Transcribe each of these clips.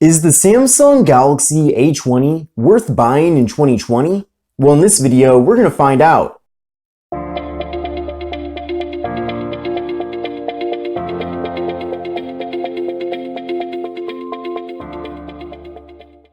Is the Samsung Galaxy A20 worth buying in 2020? Well, in this video, we're going to find out.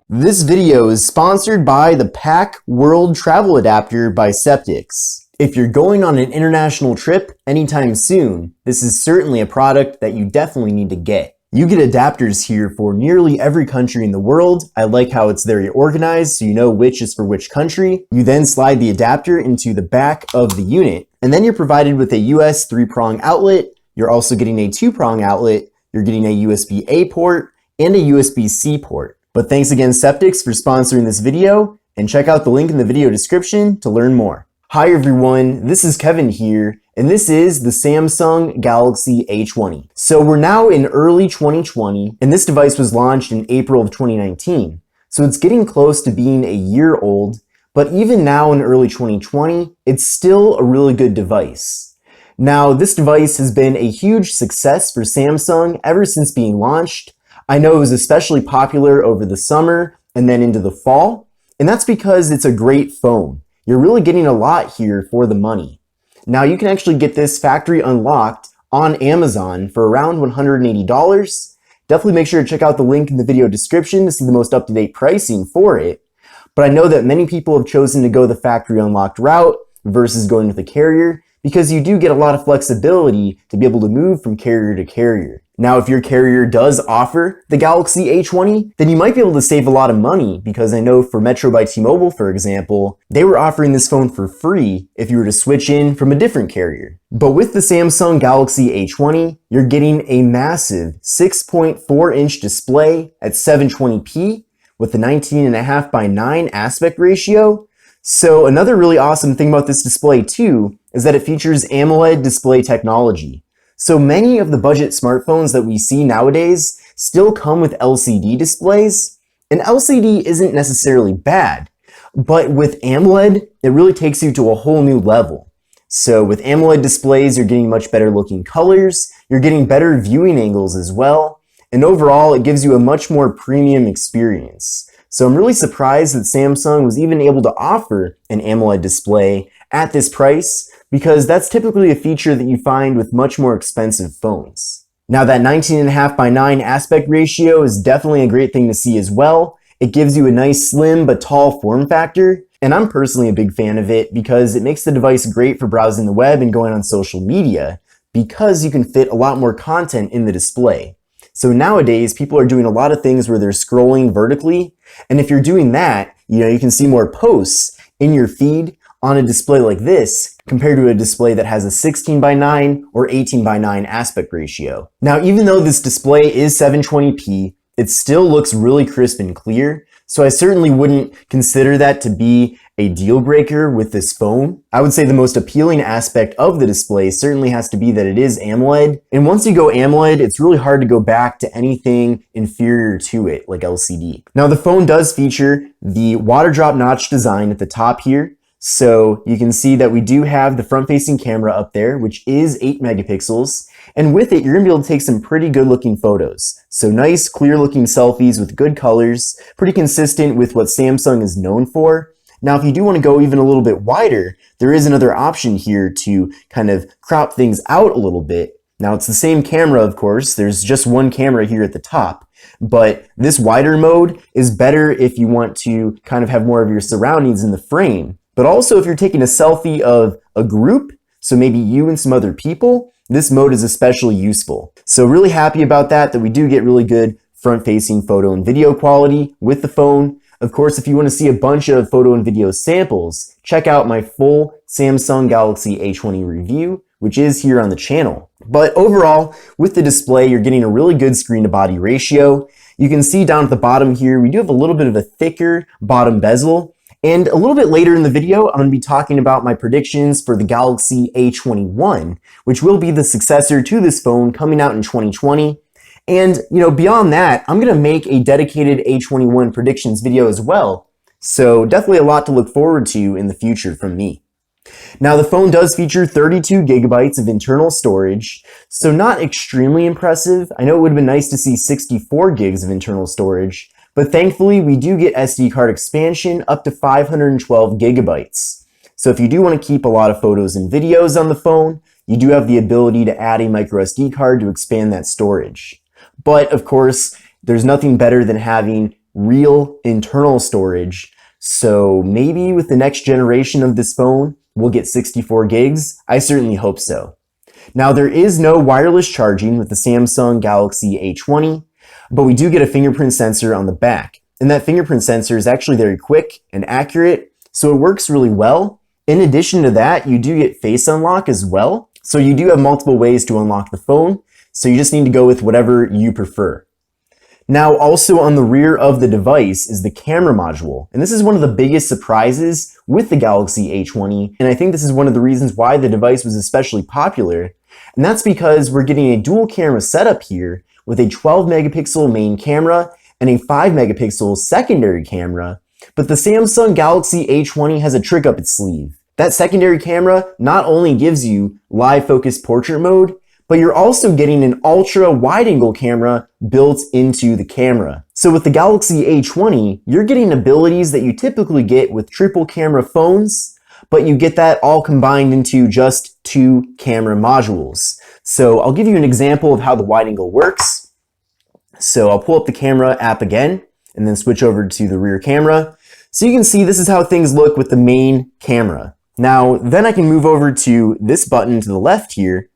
This video is sponsored by the Pack World Travel Adapter by Septix. If you're going on an international trip anytime soon, this is certainly a product that you definitely need to get. You get adapters here for nearly every country in the world. I like how it's very organized so you know which is for which country. You then slide the adapter into the back of the unit, and then you're provided with a US 3-prong outlet. You're also getting a 2-prong outlet. You're getting a USB-A port and a USB-C port. But thanks again Septix for sponsoring this video, and check out the link in the video description to learn more. Hi everyone, this is Kevin here, and this is the Samsung Galaxy A20. So we're now in early 2020, and this device was launched in April of 2019. So it's getting close to being a year old, but even now in early 2020, it's still a really good device. Now, this device has been a huge success for Samsung ever since being launched. I know it was especially popular over the summer and then into the fall, and that's because it's a great phone. You're really getting a lot here for the money. Now you can actually get this factory unlocked on Amazon for around $180. Definitely make sure to check out the link in the video description to see the most up-to-date pricing for it. But I know that many people have chosen to go the factory unlocked route versus going with a carrier because you do get a lot of flexibility to be able to move from carrier to carrier. Now, if your carrier does offer the Galaxy A20, then you might be able to save a lot of money because I know for Metro by T-Mobile, for example, they were offering this phone for free if you were to switch in from a different carrier. But with the Samsung Galaxy A20, you're getting a massive 6.4-inch display at 720p with a 19.5 by 9 aspect ratio. So another really awesome thing about this display too is that it features AMOLED display technology. So many of the budget smartphones that we see nowadays still come with LCD displays, and LCD isn't necessarily bad, but with AMOLED, it really takes you to a whole new level. So with AMOLED displays, you're getting much better looking colors, you're getting better viewing angles as well, and overall, it gives you a much more premium experience. So I'm really surprised that Samsung was even able to offer an AMOLED display at this price, because that's typically a feature that you find with much more expensive phones. Now that 19.5 by 9 aspect ratio is definitely a great thing to see as well. It gives you a nice slim but tall form factor, and I'm personally a big fan of it because it makes the device great for browsing the web and going on social media because you can fit a lot more content in the display. So nowadays, people are doing a lot of things where they're scrolling vertically, and if you're doing that, you can see more posts in your feed on a display like this compared to a display that has a 16 by 9 or 18 by 9 aspect ratio. Now, even though this display is 720p, it still looks really crisp and clear, so I certainly wouldn't consider that to be a deal breaker with this phone. I would say the most appealing aspect of the display certainly has to be that it is AMOLED, and once you go AMOLED, it's really hard to go back to anything inferior to it, like LCD. Now, the phone does feature the water drop notch design at the top here. So you can see that we do have the front-facing camera up there, which is 8 megapixels. And with it, you're going to be able to take some pretty good-looking photos. So nice, clear-looking selfies with good colors, pretty consistent with what Samsung is known for. Now, if you do want to go even a little bit wider, there is another option here to kind of crop things out a little bit. Now, it's the same camera, of course. There's just one camera here at the top. But this wider mode is better if you want to kind of have more of your surroundings in the frame. But also if you're taking a selfie of a group, so maybe you and some other people, this mode is especially useful. So really happy about that we do get really good front-facing photo and video quality with the phone. Of course, if you want to see a bunch of photo and video samples, check out my full Samsung Galaxy A20 review, which is here on the channel. But overall, with the display, you're getting a really good screen-to-body ratio. You can see down at the bottom here, we do have a little bit of a thicker bottom bezel. And a little bit later in the video, I'm going to be talking about my predictions for the Galaxy A21, which will be the successor to this phone coming out in 2020. And, beyond that, I'm going to make a dedicated A21 predictions video as well. So definitely a lot to look forward to in the future from me. Now the phone does feature 32 gigabytes of internal storage, so not extremely impressive. I know it would have been nice to see 64 gigs of internal storage, but thankfully we do get SD card expansion up to 512 gigabytes. So if you do want to keep a lot of photos and videos on the phone, you do have the ability to add a micro SD card to expand that storage. But of course, there's nothing better than having real internal storage. So maybe with the next generation of this phone, we'll get 64 gigs. I certainly hope so. Now there is no wireless charging with the Samsung Galaxy A20, but we do get a fingerprint sensor on the back. And that fingerprint sensor is actually very quick and accurate, so it works really well. In addition to that, you do get face unlock as well. So you do have multiple ways to unlock the phone, so you just need to go with whatever you prefer. Now also on the rear of the device is the camera module, and this is one of the biggest surprises with the Galaxy A20, and I think this is one of the reasons why the device was especially popular, and that's because we're getting a dual camera setup here with a 12 megapixel main camera and a 5 megapixel secondary camera, but the Samsung Galaxy A20 has a trick up its sleeve. That secondary camera not only gives you live focus portrait mode, but you're also getting an ultra wide angle camera built into the camera. So with the Galaxy A20, you're getting abilities that you typically get with triple camera phones, but you get that all combined into just 2 camera modules. So I'll give you an example of how the wide angle works. So I'll pull up the camera app again and then switch over to the rear camera. So you can see this is how things look with the main camera. Now, then I can move over to this button to the left here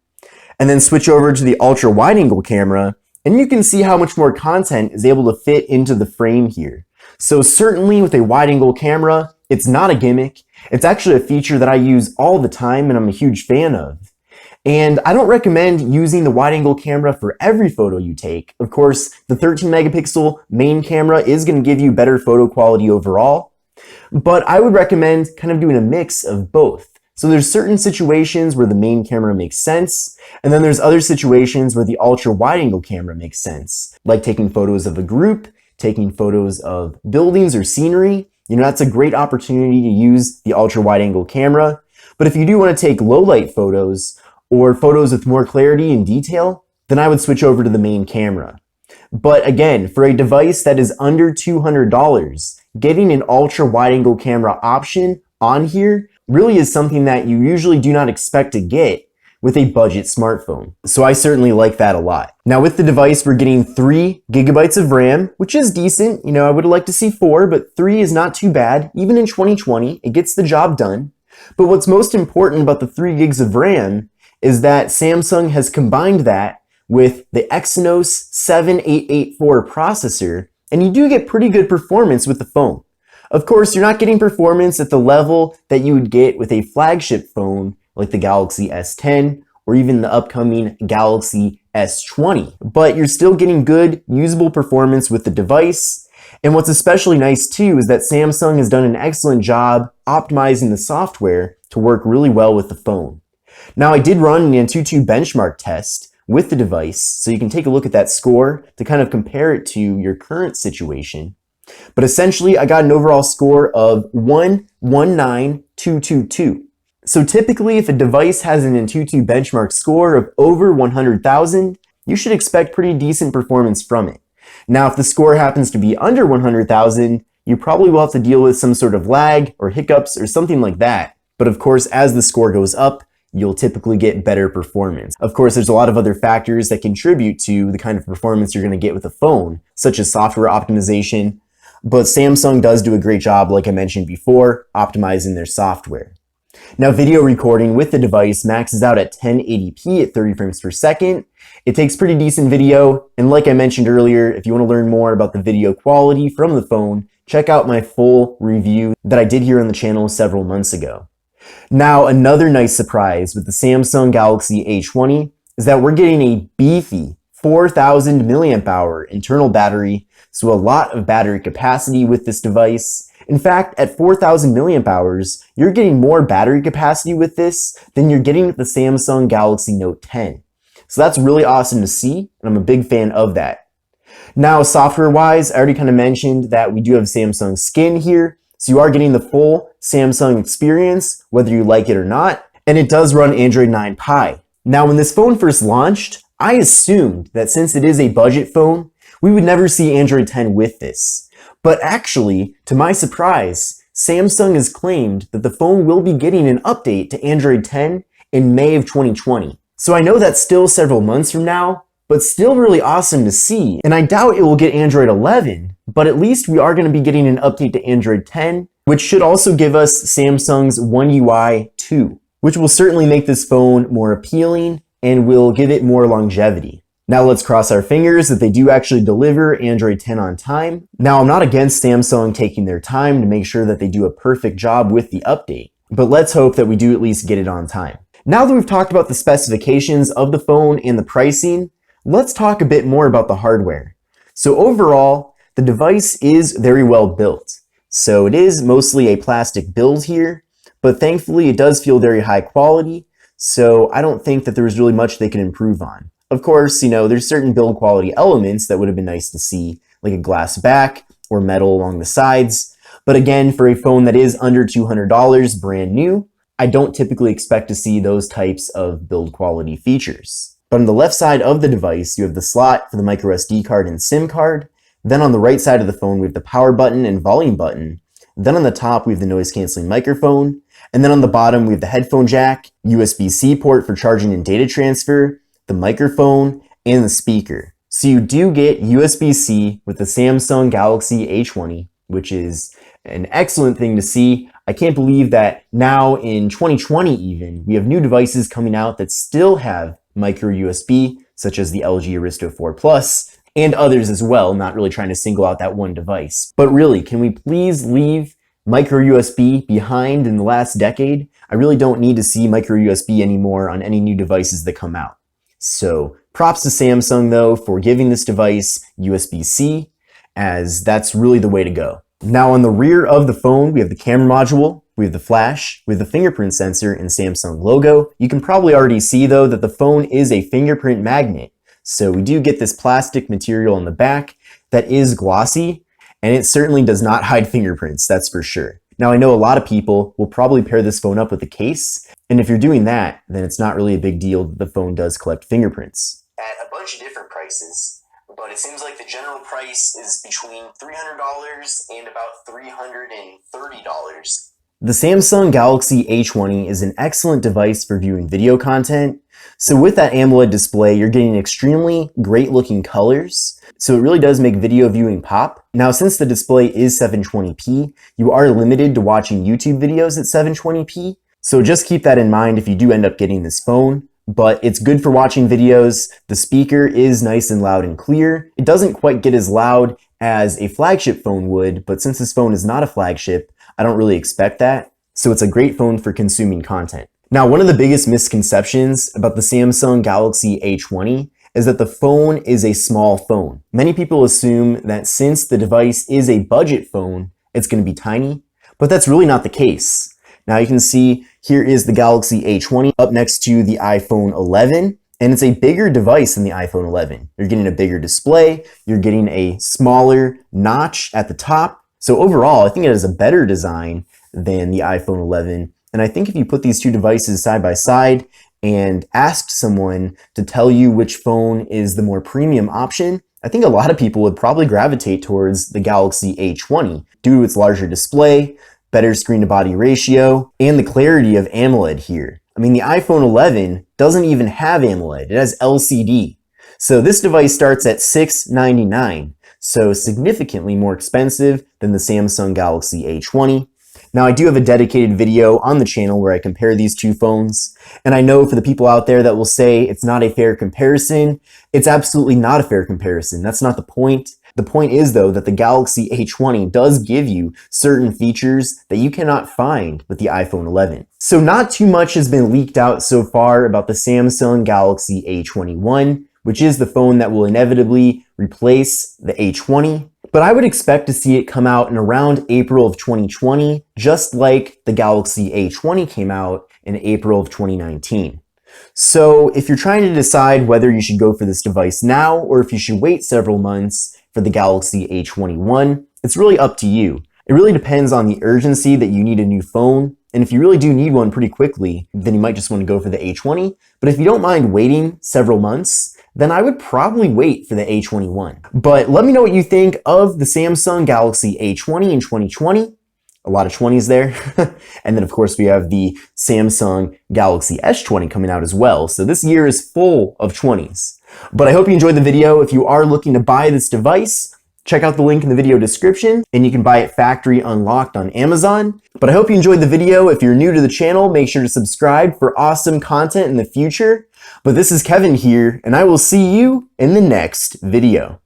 and then switch over to the ultra wide angle camera, and you can see how much more content is able to fit into the frame here. So certainly with a wide angle camera, it's not a gimmick. It's actually a feature that I use all the time and I'm a huge fan of. And I don't recommend using the wide angle camera for every photo you take. Of course, the 13 megapixel main camera is going to give you better photo quality overall, but I would recommend kind of doing a mix of both. So there's certain situations where the main camera makes sense, and then there's other situations where the ultra wide angle camera makes sense, like taking photos of a group, taking photos of buildings or scenery. You know, that's a great opportunity to use the ultra wide angle camera. But if you do want to take low light photos or photos with more clarity and detail, then I would switch over to the main camera. But again, for a device that is under $200, getting an ultra wide angle camera option on here really is something that you usually do not expect to get with a budget smartphone. So I certainly like that a lot. Now with the device, we're getting 3 gigabytes of RAM, which is decent. You know, I would like to see 4, but 3 is not too bad. Even in 2020, it gets the job done. But what's most important about the 3 gigs of RAM is that Samsung has combined that with the Exynos 7884 processor, and you do get pretty good performance with the phone. Of course, you're not getting performance at the level that you would get with a flagship phone like the Galaxy S10 or even the upcoming Galaxy S20, but you're still getting good usable performance with the device. And what's especially nice too is that Samsung has done an excellent job optimizing the software to work really well with the phone. Now I did run an A20 benchmark test with the device, so you can take a look at that score to kind of compare it to your current situation. But essentially, I got an overall score of 119,222. So typically, if a device has an A20 benchmark score of over 100,000, you should expect pretty decent performance from it. Now, if the score happens to be under 100,000, you probably will have to deal with some sort of lag or hiccups or something like that. But of course, as the score goes up, you'll typically get better performance. Of course, there's a lot of other factors that contribute to the kind of performance you're going to get with a phone, such as software optimization. But Samsung does do a great job, like I mentioned before, optimizing their software. Now, video recording with the device maxes out at 1080p at 30 frames per second. It takes pretty decent video, and like I mentioned earlier, if you want to learn more about the video quality from the phone, check out my full review that I did here on the channel several months ago. Now, another nice surprise with the Samsung Galaxy A20 is that we're getting a beefy 4,000 milliamp hour internal battery, so a lot of battery capacity with this device. In fact, at 4,000 milliamp hours, you're getting more battery capacity with this than you're getting with the Samsung Galaxy Note 10. So that's really awesome to see, and I'm a big fan of that. Now, software-wise, I already kind of mentioned that we do have Samsung Skin here, So you are getting the full Samsung experience, whether you like it or not, and it does run Android 9 Pie. Now, when this phone first launched, I assumed that since it is a budget phone, we would never see Android 10 with this. But actually, to my surprise, Samsung has claimed that the phone will be getting an update to Android 10 in May of 2020. So I know that's still several months from now, but still really awesome to see. And I doubt it will get Android 11, but at least we are going to be getting an update to Android 10, which should also give us Samsung's One UI 2, which will certainly make this phone more appealing and will give it more longevity. Now let's cross our fingers that they do actually deliver Android 10 on time. Now I'm not against Samsung taking their time to make sure that they do a perfect job with the update, but let's hope that we do at least get it on time. Now that we've talked about the specifications of the phone and the pricing, let's talk a bit more about the hardware. So overall, the device is very well built. So it is mostly a plastic build here, but thankfully it does feel very high quality, so I don't think that there's really much they can improve on. Of course, there's certain build quality elements that would have been nice to see, like a glass back or metal along the sides. But again, for a phone that is under $200 brand new, I don't typically expect to see those types of build quality features. But on the left side of the device, you have the slot for the micro SD card and SIM card. Then on the right side of the phone, we have the power button and volume button. Then on the top, we have the noise canceling microphone. And then on the bottom, we have the headphone jack, USB-C port for charging and data transfer, the microphone, and the speaker. So you do get USB-C with the Samsung Galaxy A20, which is an excellent thing to see. I can't believe that now in 2020 even, we have new devices coming out that still have micro USB, such as the LG Aristo 4 Plus, and others as well, not really trying to single out that one device. But really, can we please leave micro USB behind in the last decade? I really don't need to see micro USB anymore on any new devices that come out. So props to Samsung though for giving this device USB-C, as that's really the way to go. Now on the rear of the phone, we have the camera module, we have the flash, we have the fingerprint sensor and Samsung logo. You can probably already see though that the phone is a fingerprint magnet. So we do get this plastic material on the back that is glossy, and it certainly does not hide fingerprints, that's for sure. Now I know a lot of people will probably pair this phone up with a case, and if you're doing that, then it's not really a big deal that the phone does collect fingerprints. At a bunch of different prices, but it seems like the general price is between $300 and about $330. The Samsung Galaxy A20 is an excellent device for viewing video content. So with that AMOLED display, you're getting extremely great looking colors. So it really does make video viewing pop. Now, since the display is 720p, you are limited to watching YouTube videos at 720p. So just keep that in mind if you do end up getting this phone. But it's good for watching videos. The speaker is nice and loud and clear. It doesn't quite get as loud as a flagship phone would, but since this phone is not a flagship, I don't really expect that. So it's a great phone for consuming content. Now, one of the biggest misconceptions about the Samsung Galaxy A20 is that the phone is a small phone. Many people assume that since the device is a budget phone, it's going to be tiny, but that's really not the case. Now you can see here is the Galaxy A20 up next to the iPhone 11, and it's a bigger device than the iPhone 11. You're getting a bigger display, you're getting a smaller notch at the top. So overall, I think it has a better design than the iPhone 11. And I think if you put these two devices side by side and asked someone to tell you which phone is the more premium option, I think a lot of people would probably gravitate towards the Galaxy A20 due to its larger display, better screen to body ratio, and the clarity of AMOLED here. I mean, the iPhone 11 doesn't even have AMOLED, it has LCD. So this device starts at $699, so significantly more expensive than the Samsung Galaxy A20. Now I do have a dedicated video on the channel where I compare these two phones, and I know for the people out there that will say it's not a fair comparison, it's absolutely not a fair comparison. That's not the point. The point is though that the Galaxy A20 does give you certain features that you cannot find with the iPhone 11. So not too much has been leaked out so far about the Samsung Galaxy A21, which is the phone that will inevitably replace the A20. But I would expect to see it come out in around April of 2020, just like the Galaxy A20 came out in April of 2019. So if you're trying to decide whether you should go for this device now or if you should wait several months for the Galaxy A21, it's really up to you. It really depends on the urgency that you need a new phone. And if you really do need one pretty quickly, then you might just want to go for the A20. But if you don't mind waiting several months, then I would probably wait for the A21. But let me know what you think of the Samsung Galaxy A20 in 2020. A lot of 20s there. And then of course we have the Samsung Galaxy S20 coming out as well. So this year is full of 20s. But I hope you enjoyed the video. If you are looking to buy this device, check out the link in the video description, and you can buy it factory unlocked on Amazon. But I hope you enjoyed the video. If you're new to the channel, make sure to subscribe for awesome content in the future. But this is Kevin here, and I will see you in the next video.